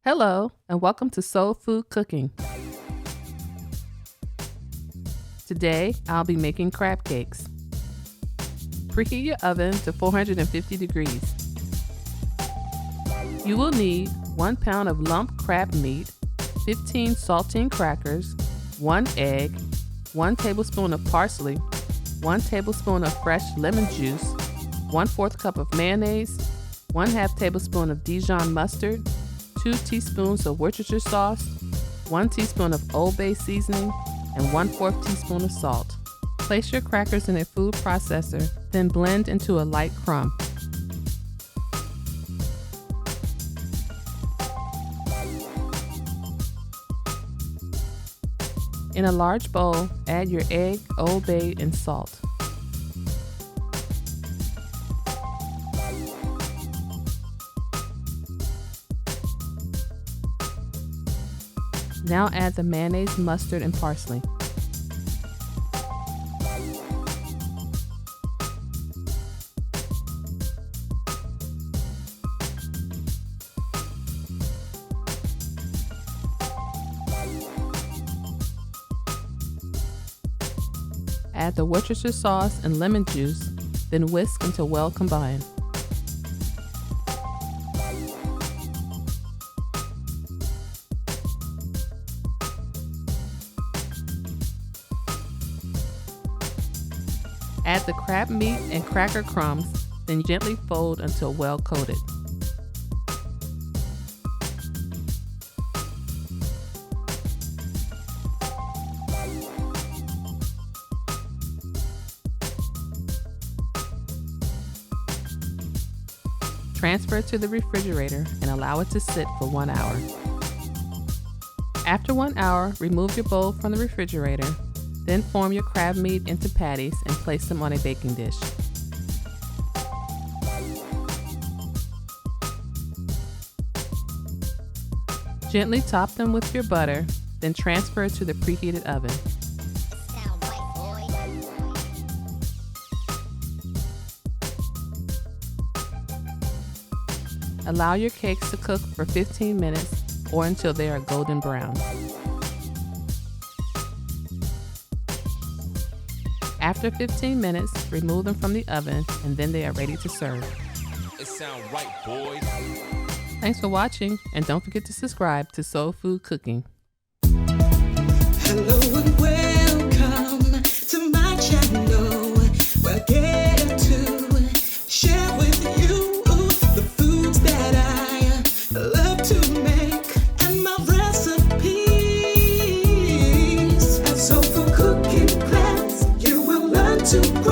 Hello, and welcome to Soul Food Cooking. Today, I'll be making crab cakes. Preheat your oven to 450 degrees. You will need 1 pound of lump crab meat, 15 saltine crackers, 1 egg, 1 tablespoon of parsley, 1 tablespoon of fresh lemon juice, 1/4 cup of mayonnaise, 1/2 tablespoon of Dijon mustard, 2 teaspoons of Worcestershire sauce, 1 teaspoon of Old Bay seasoning, and 1/4 teaspoon of salt. Place your crackers in a food processor, then blend into a light crumb. In a large bowl, add your egg, Old Bay, and salt. Now add the mayonnaise, mustard, and parsley. Add the Worcestershire sauce and lemon juice, then whisk until well combined. Add the crab meat and cracker crumbs, then gently fold until well coated. Transfer to the refrigerator and allow it to sit for 1 hour. After 1 hour, remove your bowl from the refrigerator. Then form your crab meat into patties and place them on a baking dish. Gently top them with your butter, then transfer to the preheated oven. Allow your cakes to cook for 15 minutes or until they are golden brown. After 15 minutes, remove them from the oven and then they are ready to serve. It sound right, boy. Thanks for watching, and don't forget to subscribe to Soul Food Cooking. Hello and welcome to my channel. Where I get to share with you the foods that I love to make and my recipes. At Soul Food Cooking class, you will learn to grow.